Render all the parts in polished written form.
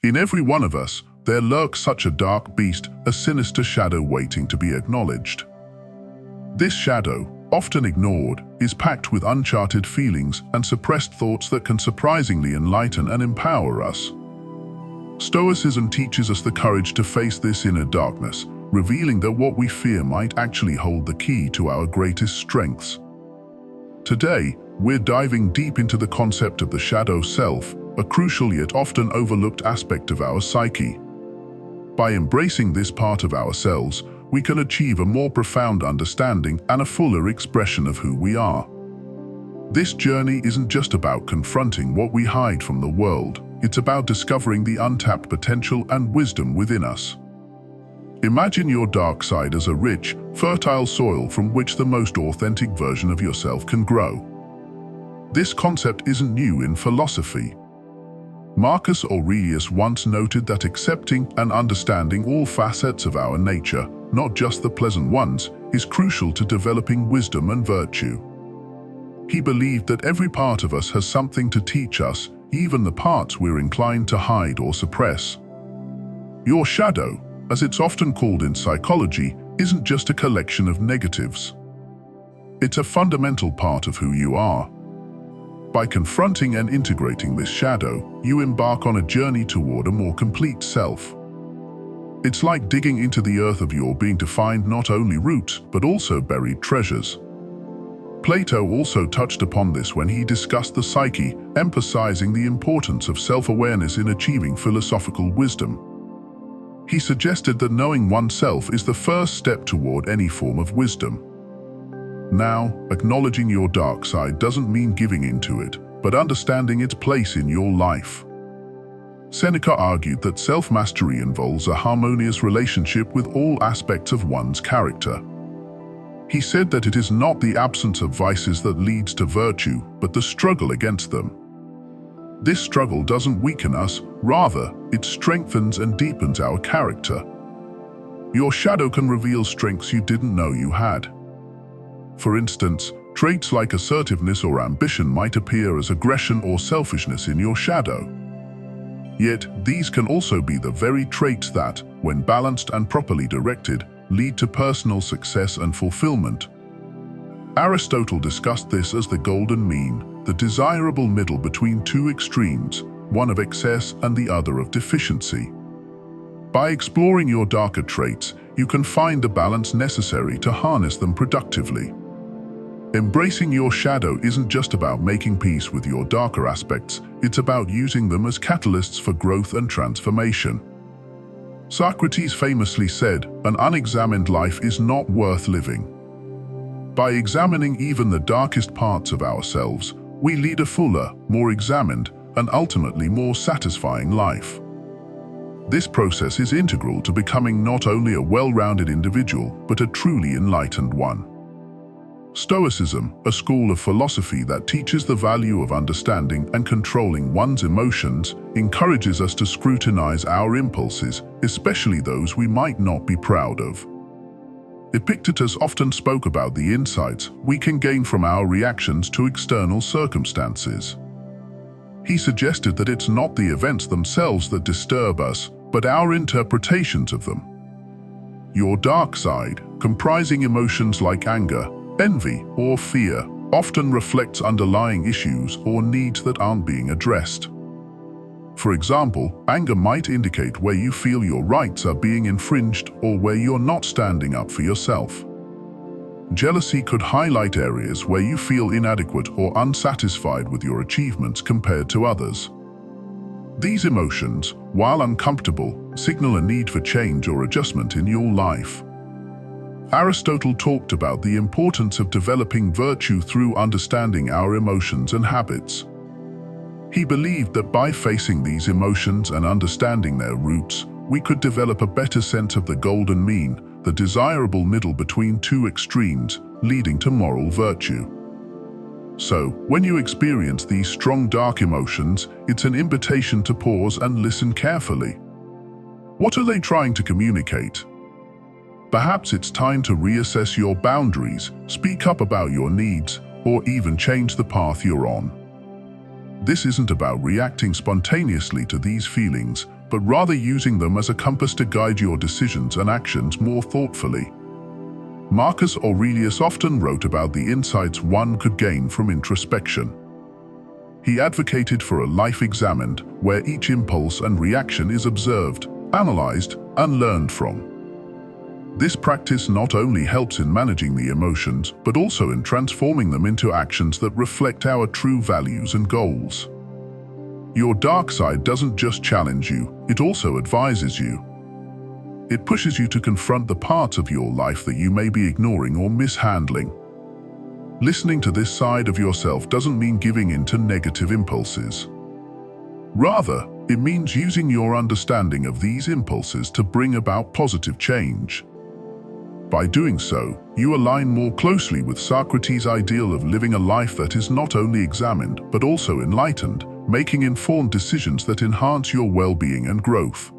In every one of us, there lurks such a dark beast, a sinister shadow waiting to be acknowledged. This shadow, often ignored, is packed with uncharted feelings and suppressed thoughts that can surprisingly enlighten and empower us. Stoicism teaches us the courage to face this inner darkness, revealing that what we fear might actually hold the key to our greatest strengths. Today, we're diving deep into the concept of the shadow self, a crucial yet often overlooked aspect of our psyche. By embracing this part of ourselves, we can achieve a more profound understanding and a fuller expression of who we are. This journey isn't just about confronting what we hide from the world, it's about discovering the untapped potential and wisdom within us. Imagine your dark side as a rich, fertile soil from which the most authentic version of yourself can grow. This concept isn't new in philosophy. Marcus Aurelius once noted that accepting and understanding all facets of our nature, not just the pleasant ones, is crucial to developing wisdom and virtue. He believed that every part of us has something to teach us, even the parts we're inclined to hide or suppress. Your shadow, as it's often called in psychology, isn't just a collection of negatives. It's a fundamental part of who you are. By confronting and integrating this shadow, you embark on a journey toward a more complete self. It's like digging into the earth of your being to find not only roots, but also buried treasures. Plato also touched upon this when he discussed the psyche, emphasizing the importance of self-awareness in achieving philosophical wisdom. He suggested that knowing oneself is the first step toward any form of wisdom. Now, acknowledging your dark side doesn't mean giving in to it, but understanding its place in your life. Seneca argued that self-mastery involves a harmonious relationship with all aspects of one's character. He said that it is not the absence of vices that leads to virtue, but the struggle against them. This struggle doesn't weaken us, rather, it strengthens and deepens our character. Your shadow can reveal strengths you didn't know you had. For instance, traits like assertiveness or ambition might appear as aggression or selfishness in your shadow. Yet, these can also be the very traits that, when balanced and properly directed, lead to personal success and fulfillment. Aristotle discussed this as the golden mean, the desirable middle between two extremes, one of excess and the other of deficiency. By exploring your darker traits, you can find the balance necessary to harness them productively. Embracing your shadow isn't just about making peace with your darker aspects, it's about using them as catalysts for growth and transformation. Socrates famously said, "An unexamined life is not worth living." By examining even the darkest parts of ourselves, we lead a fuller, more examined, and ultimately more satisfying life. This process is integral to becoming not only a well-rounded individual, but a truly enlightened one. Stoicism, a school of philosophy that teaches the value of understanding and controlling one's emotions, encourages us to scrutinize our impulses, especially those we might not be proud of. Epictetus often spoke about the insights we can gain from our reactions to external circumstances. He suggested that it's not the events themselves that disturb us, but our interpretations of them. Your dark side, comprising emotions like anger, envy, or fear, often reflects underlying issues or needs that aren't being addressed. For example, anger might indicate where you feel your rights are being infringed or where you're not standing up for yourself. Jealousy could highlight areas where you feel inadequate or unsatisfied with your achievements compared to others. These emotions, while uncomfortable, signal a need for change or adjustment in your life. Aristotle talked about the importance of developing virtue through understanding our emotions and habits. He believed that by facing these emotions and understanding their roots, we could develop a better sense of the golden mean, the desirable middle between two extremes, leading to moral virtue. So, when you experience these strong dark emotions, it's an invitation to pause and listen carefully. What are they trying to communicate? Perhaps it's time to reassess your boundaries, speak up about your needs, or even change the path you're on. This isn't about reacting spontaneously to these feelings, but rather using them as a compass to guide your decisions and actions more thoughtfully. Marcus Aurelius often wrote about the insights one could gain from introspection. He advocated for a life examined, where each impulse and reaction is observed, analyzed, and learned from. This practice not only helps in managing the emotions, but also in transforming them into actions that reflect our true values and goals. Your dark side doesn't just challenge you, it also advises you. It pushes you to confront the parts of your life that you may be ignoring or mishandling. Listening to this side of yourself doesn't mean giving in to negative impulses. Rather, it means using your understanding of these impulses to bring about positive change. By doing so, you align more closely with Socrates' ideal of living a life that is not only examined, but also enlightened, making informed decisions that enhance your well-being and growth.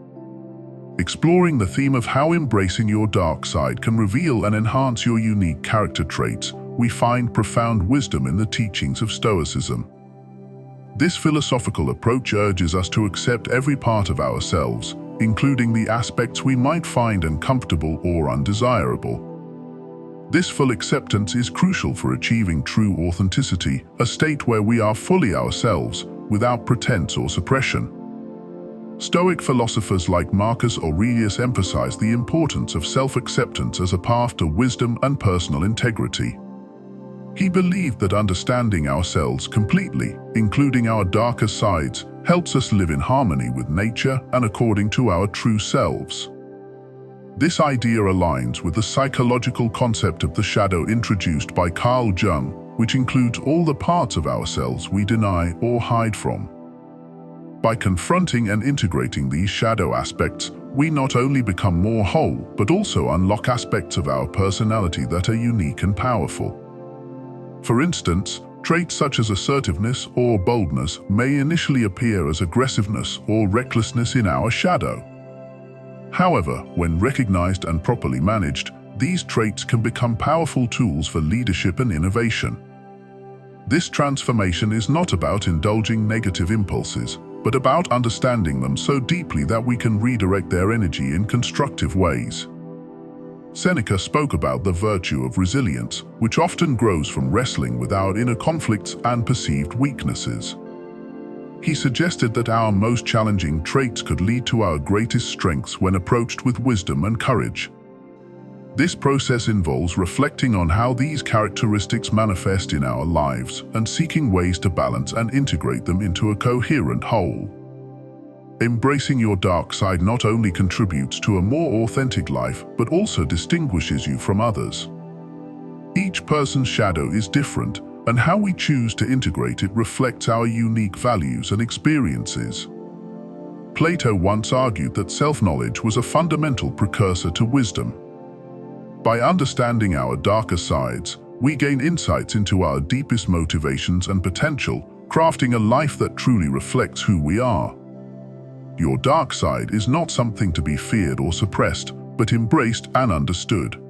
Exploring the theme of how embracing your dark side can reveal and enhance your unique character traits, we find profound wisdom in the teachings of Stoicism. This philosophical approach urges us to accept every part of ourselves, including the aspects we might find uncomfortable or undesirable. This full acceptance is crucial for achieving true authenticity, a state where we are fully ourselves, without pretense or suppression. Stoic philosophers like Marcus Aurelius emphasize the importance of self-acceptance as a path to wisdom and personal integrity. He believed that understanding ourselves completely, including our darker sides, helps us live in harmony with nature and according to our true selves. This idea aligns with the psychological concept of the shadow introduced by Carl Jung, which includes all the parts of ourselves we deny or hide from. By confronting and integrating these shadow aspects, we not only become more whole, but also unlock aspects of our personality that are unique and powerful. For instance, traits such as assertiveness or boldness may initially appear as aggressiveness or recklessness in our shadow. However, when recognized and properly managed, these traits can become powerful tools for leadership and innovation. This transformation is not about indulging negative impulses, but about understanding them so deeply that we can redirect their energy in constructive ways. Seneca spoke about the virtue of resilience, which often grows from wrestling with our inner conflicts and perceived weaknesses. He suggested that our most challenging traits could lead to our greatest strengths when approached with wisdom and courage. This process involves reflecting on how these characteristics manifest in our lives and seeking ways to balance and integrate them into a coherent whole. Embracing your dark side not only contributes to a more authentic life, but also distinguishes you from others. Each person's shadow is different, and how we choose to integrate it reflects our unique values and experiences. Plato once argued that self-knowledge was a fundamental precursor to wisdom. By understanding our darker sides, we gain insights into our deepest motivations and potential, crafting a life that truly reflects who we are. Your dark side is not something to be feared or suppressed, but embraced and understood.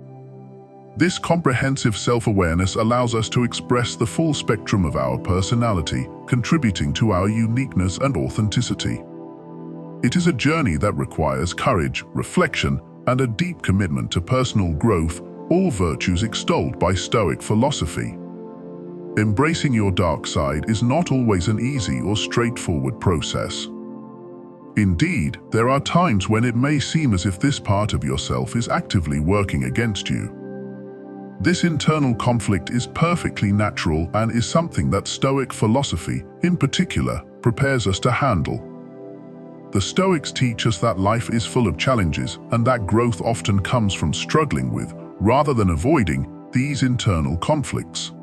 This comprehensive self-awareness allows us to express the full spectrum of our personality, contributing to our uniqueness and authenticity. It is a journey that requires courage, reflection, and a deep commitment to personal growth, all virtues extolled by Stoic philosophy. Embracing your dark side is not always an easy or straightforward process. Indeed, there are times when it may seem as if this part of yourself is actively working against you. This internal conflict is perfectly natural and is something that Stoic philosophy, in particular, prepares us to handle. The Stoics teach us that life is full of challenges and that growth often comes from struggling with, rather than avoiding, these internal conflicts.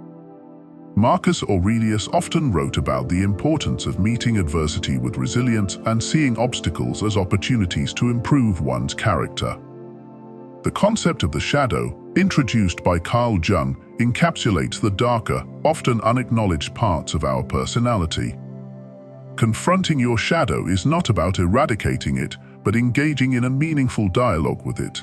Marcus Aurelius often wrote about the importance of meeting adversity with resilience and seeing obstacles as opportunities to improve one's character. The concept of the shadow, introduced by Carl Jung, encapsulates the darker, often unacknowledged parts of our personality. Confronting your shadow is not about eradicating it, but engaging in a meaningful dialogue with it.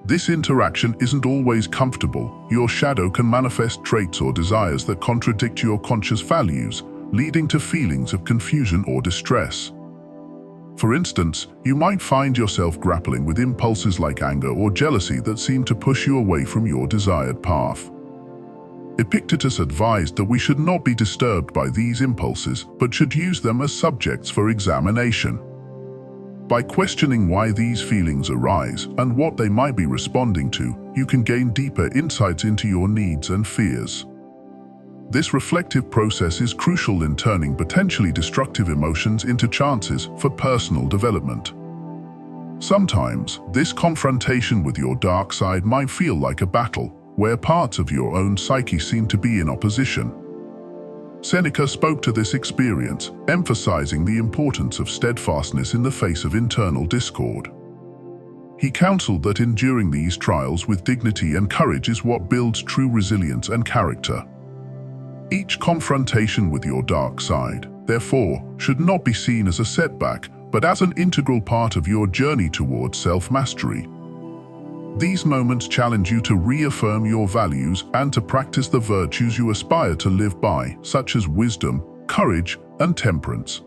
This interaction isn't always comfortable. Your shadow can manifest traits or desires that contradict your conscious values, leading to feelings of confusion or distress. For instance, you might find yourself grappling with impulses like anger or jealousy that seem to push you away from your desired path. Epictetus advised that we should not be disturbed by these impulses, but should use them as subjects for examination. By questioning why these feelings arise and what they might be responding to, you can gain deeper insights into your needs and fears. This reflective process is crucial in turning potentially destructive emotions into chances for personal development. Sometimes, this confrontation with your dark side might feel like a battle, where parts of your own psyche seem to be in opposition. Seneca spoke to this experience, emphasizing the importance of steadfastness in the face of internal discord. He counseled that enduring these trials with dignity and courage is what builds true resilience and character. Each confrontation with your dark side, therefore, should not be seen as a setback, but as an integral part of your journey towards self-mastery. These moments challenge you to reaffirm your values and to practice the virtues you aspire to live by, such as wisdom, courage, and temperance.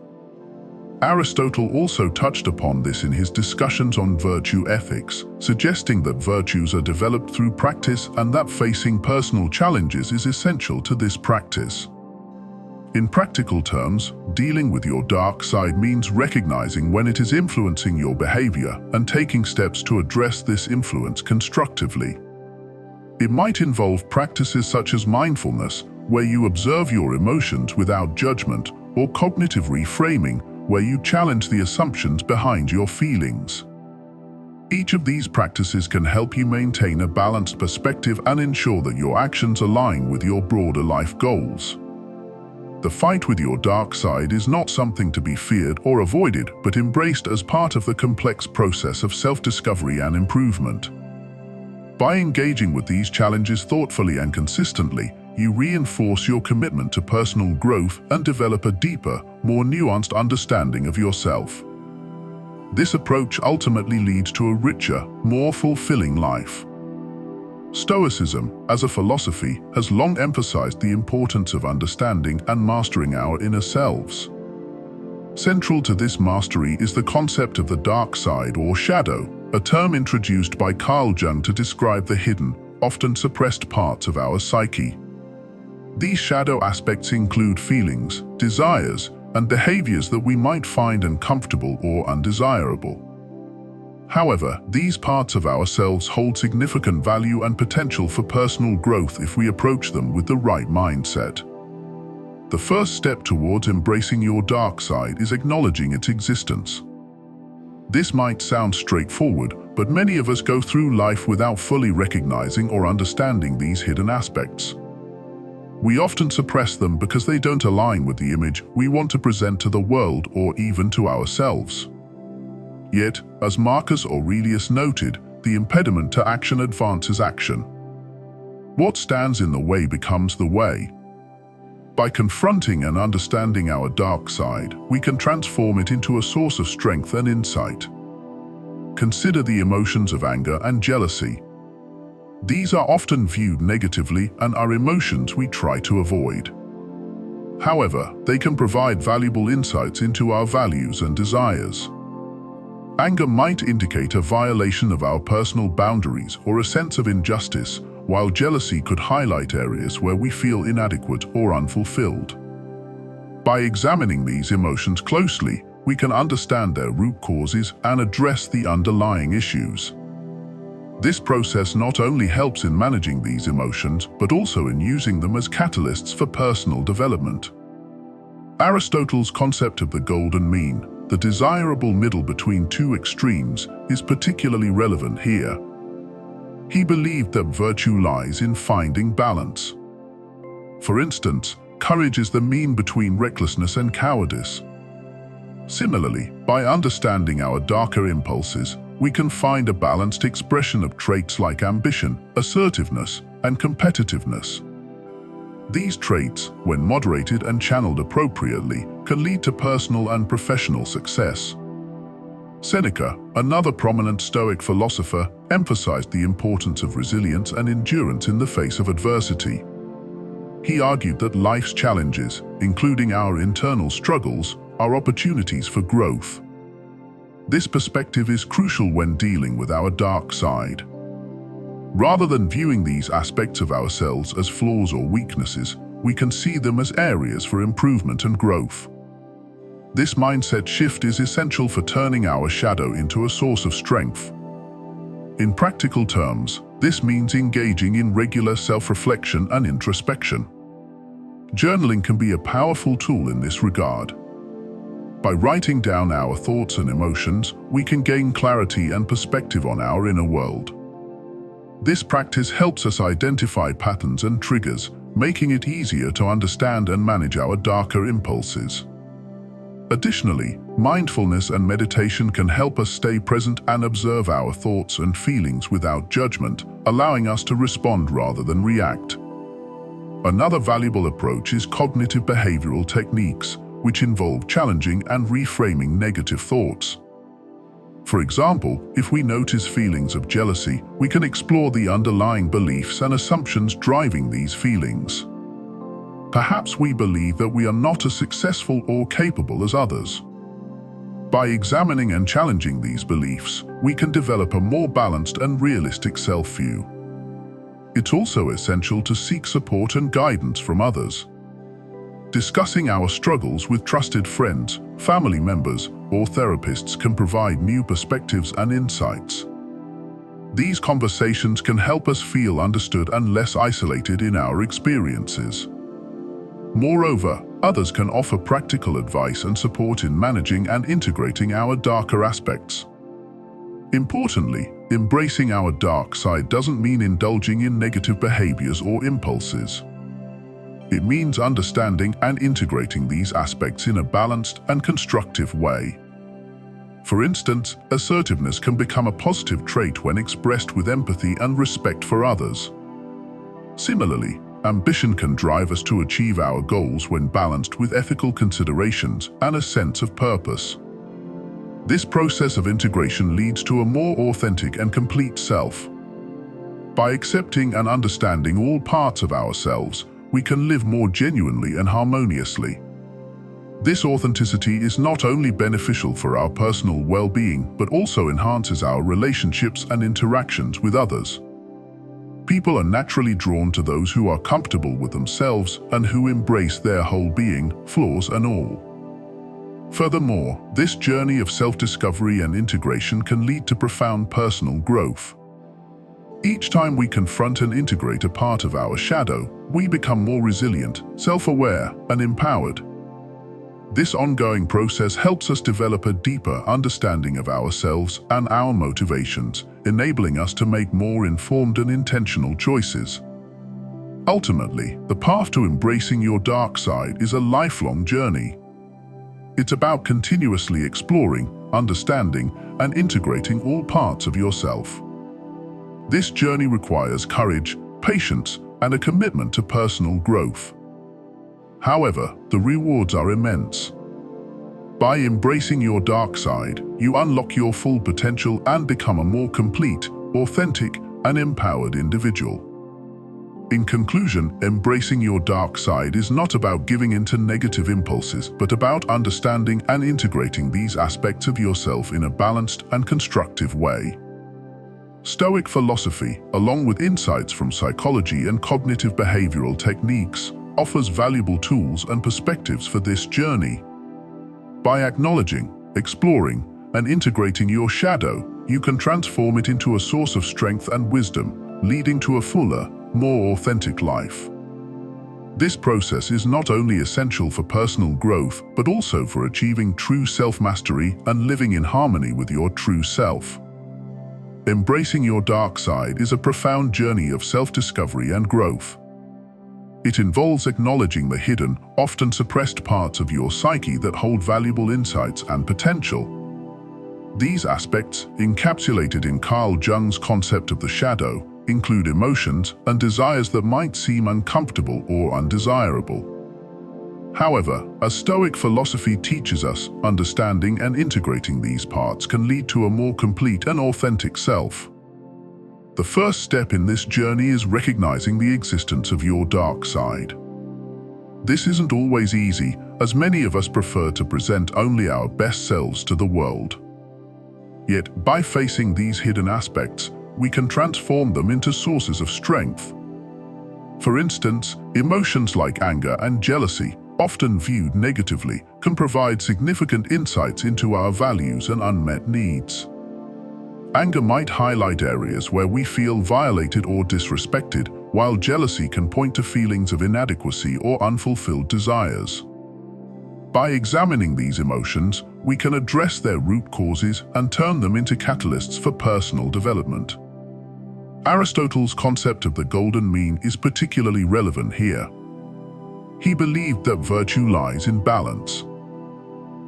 Aristotle also touched upon this in his discussions on virtue ethics, suggesting that virtues are developed through practice and that facing personal challenges is essential to this practice. In practical terms, dealing with your dark side means recognizing when it is influencing your behavior and taking steps to address this influence constructively. It might involve practices such as mindfulness, where you observe your emotions without judgment, or cognitive reframing, where you challenge the assumptions behind your feelings. Each of these practices can help you maintain a balanced perspective and ensure that your actions align with your broader life goals. The fight with your dark side is not something to be feared or avoided, but embraced as part of the complex process of self-discovery and improvement. By engaging with these challenges thoughtfully and consistently, you reinforce your commitment to personal growth and develop a deeper, more nuanced understanding of yourself. This approach ultimately leads to a richer, more fulfilling life. Stoicism, as a philosophy, has long emphasized the importance of understanding and mastering our inner selves. Central to this mastery is the concept of the dark side or shadow, a term introduced by Carl Jung to describe the hidden, often suppressed parts of our psyche. These shadow aspects include feelings, desires, and behaviors that we might find uncomfortable or undesirable. However, these parts of ourselves hold significant value and potential for personal growth if we approach them with the right mindset. The first step towards embracing your dark side is acknowledging its existence. This might sound straightforward, but many of us go through life without fully recognizing or understanding these hidden aspects. We often suppress them because they don't align with the image we want to present to the world or even to ourselves. Yet, as Marcus Aurelius noted, the impediment to action advances action. What stands in the way becomes the way. By confronting and understanding our dark side, we can transform it into a source of strength and insight. Consider the emotions of anger and jealousy. These are often viewed negatively and are emotions we try to avoid. However, they can provide valuable insights into our values and desires. Anger might indicate a violation of our personal boundaries or a sense of injustice, while jealousy could highlight areas where we feel inadequate or unfulfilled. By examining these emotions closely, we can understand their root causes and address the underlying issues. This process not only helps in managing these emotions, but also in using them as catalysts for personal development. Aristotle's concept of the golden mean, the desirable middle between two extremes, is particularly relevant here. He believed that virtue lies in finding balance. For instance, courage is the mean between recklessness and cowardice. Similarly, by understanding our darker impulses, we can find a balanced expression of traits like ambition, assertiveness, and competitiveness. These traits, when moderated and channeled appropriately, can lead to personal and professional success. Seneca, another prominent Stoic philosopher, emphasized the importance of resilience and endurance in the face of adversity. He argued that life's challenges, including our internal struggles, are opportunities for growth. This perspective is crucial when dealing with our dark side. Rather than viewing these aspects of ourselves as flaws or weaknesses, we can see them as areas for improvement and growth. This mindset shift is essential for turning our shadow into a source of strength. In practical terms, this means engaging in regular self-reflection and introspection. Journaling can be a powerful tool in this regard. By writing down our thoughts and emotions, we can gain clarity and perspective on our inner world. This practice helps us identify patterns and triggers, making it easier to understand and manage our darker impulses. Additionally, mindfulness and meditation can help us stay present and observe our thoughts and feelings without judgment, allowing us to respond rather than react. Another valuable approach is cognitive behavioral techniques, which involve challenging and reframing negative thoughts. For example, if we notice feelings of jealousy, we can explore the underlying beliefs and assumptions driving these feelings. Perhaps we believe that we are not as successful or capable as others. By examining and challenging these beliefs, we can develop a more balanced and realistic self-view. It's also essential to seek support and guidance from others. Discussing our struggles with trusted friends, family members, or therapists can provide new perspectives and insights. These conversations can help us feel understood and less isolated in our experiences. Moreover, others can offer practical advice and support in managing and integrating our darker aspects. Importantly, embracing our dark side doesn't mean indulging in negative behaviors or impulses. It means understanding and integrating these aspects in a balanced and constructive way. For instance, assertiveness can become a positive trait when expressed with empathy and respect for others. Similarly, ambition can drive us to achieve our goals when balanced with ethical considerations and a sense of purpose. This process of integration leads to a more authentic and complete self. By accepting and understanding all parts of ourselves, we can live more genuinely and harmoniously. This authenticity is not only beneficial for our personal well-being, but also enhances our relationships and interactions with others. People are naturally drawn to those who are comfortable with themselves and who embrace their whole being, flaws and all. Furthermore, this journey of self-discovery and integration can lead to profound personal growth. Each time we confront and integrate a part of our shadow, we become more resilient, self-aware, and empowered. This ongoing process helps us develop a deeper understanding of ourselves and our motivations, enabling us to make more informed and intentional choices. Ultimately, the path to embracing your dark side is a lifelong journey. It's about continuously exploring, understanding, and integrating all parts of yourself. This journey requires courage, patience, and a commitment to personal growth. However, the rewards are immense. By embracing your dark side, you unlock your full potential and become a more complete, authentic, and empowered individual. In conclusion, embracing your dark side is not about giving in to negative impulses, but about understanding and integrating these aspects of yourself in a balanced and constructive way. Stoic philosophy, along with insights from psychology and cognitive behavioral techniques, offers valuable tools and perspectives for this journey. By acknowledging, exploring, and integrating your shadow, you can transform it into a source of strength and wisdom, leading to a fuller, more authentic life. This process is not only essential for personal growth, but also for achieving true self-mastery and living in harmony with your true self. Embracing your dark side is a profound journey of self-discovery and growth. It involves acknowledging the hidden, often suppressed parts of your psyche that hold valuable insights and potential. These aspects, encapsulated in Carl Jung's concept of the shadow, include emotions and desires that might seem uncomfortable or undesirable. However, as Stoic philosophy teaches us, understanding and integrating these parts can lead to a more complete and authentic self. The first step in this journey is recognizing the existence of your dark side. This isn't always easy, as many of us prefer to present only our best selves to the world. Yet, by facing these hidden aspects, we can transform them into sources of strength. For instance, emotions like anger and jealousy, often viewed negatively, can provide significant insights into our values and unmet needs. Anger might highlight areas where we feel violated or disrespected, while jealousy can point to feelings of inadequacy or unfulfilled desires. By examining these emotions, we can address their root causes and turn them into catalysts for personal development. Aristotle's concept of the golden mean is particularly relevant here. He believed that virtue lies in balance.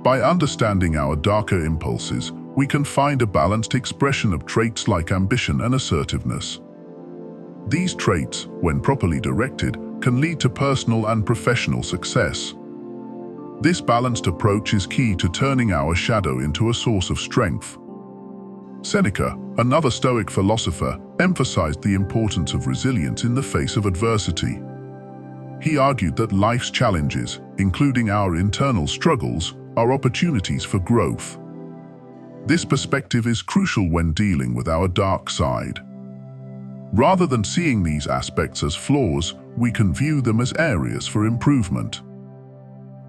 By understanding our darker impulses, we can find a balanced expression of traits like ambition and assertiveness. These traits, when properly directed, can lead to personal and professional success. This balanced approach is key to turning our shadow into a source of strength. Seneca, another Stoic philosopher, emphasized the importance of resilience in the face of adversity. He argued that life's challenges, including our internal struggles, are opportunities for growth. This perspective is crucial when dealing with our dark side. Rather than seeing these aspects as flaws, we can view them as areas for improvement.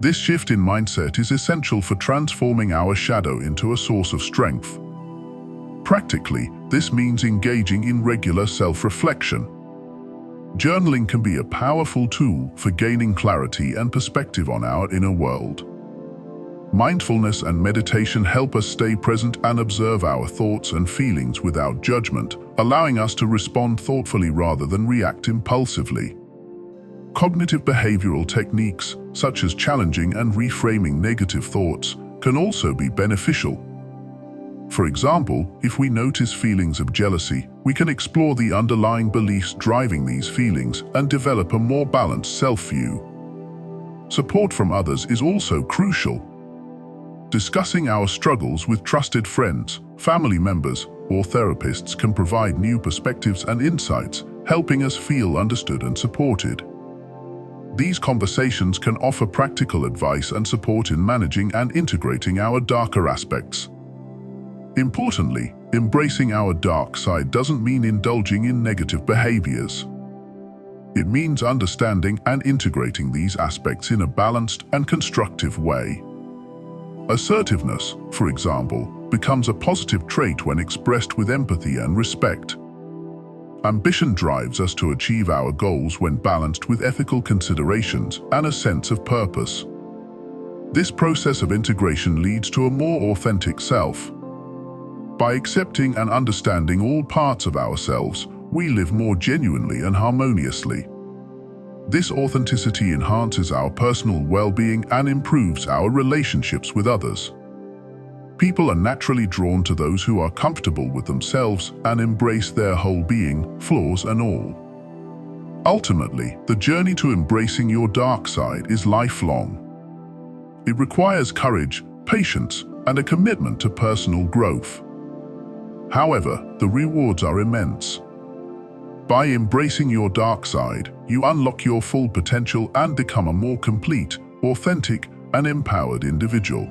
This shift in mindset is essential for transforming our shadow into a source of strength. Practically, this means engaging in regular self-reflection. Journaling can be a powerful tool for gaining clarity and perspective on our inner world. Mindfulness and meditation help us stay present and observe our thoughts and feelings without judgment, allowing us to respond thoughtfully rather than react impulsively. Cognitive behavioral techniques, such as challenging and reframing negative thoughts, can also be beneficial. For example, if we notice feelings of jealousy, we can explore the underlying beliefs driving these feelings and develop a more balanced self-view. Support from others is also crucial. Discussing our struggles with trusted friends, family members, or therapists can provide new perspectives and insights, helping us feel understood and supported. These conversations can offer practical advice and support in managing and integrating our darker aspects. Importantly, embracing our dark side doesn't mean indulging in negative behaviors. It means understanding and integrating these aspects in a balanced and constructive way. Assertiveness, for example, becomes a positive trait when expressed with empathy and respect. Ambition drives us to achieve our goals when balanced with ethical considerations and a sense of purpose. This process of integration leads to a more authentic self. By accepting and understanding all parts of ourselves, we live more genuinely and harmoniously. This authenticity enhances our personal well-being and improves our relationships with others. People are naturally drawn to those who are comfortable with themselves and embrace their whole being, flaws and all. Ultimately, the journey to embracing your dark side is lifelong. It requires courage, patience, and a commitment to personal growth. However, the rewards are immense. By embracing your dark side, you unlock your full potential and become a more complete, authentic, and empowered individual.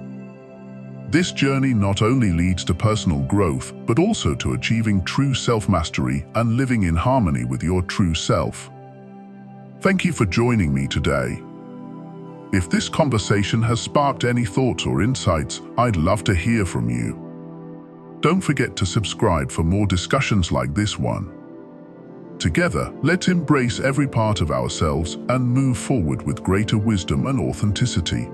This journey not only leads to personal growth, but also to achieving true self-mastery and living in harmony with your true self. Thank you for joining me today. If this conversation has sparked any thoughts or insights, I'd love to hear from you. Don't forget to subscribe for more discussions like this one. Together, let's embrace every part of ourselves and move forward with greater wisdom and authenticity.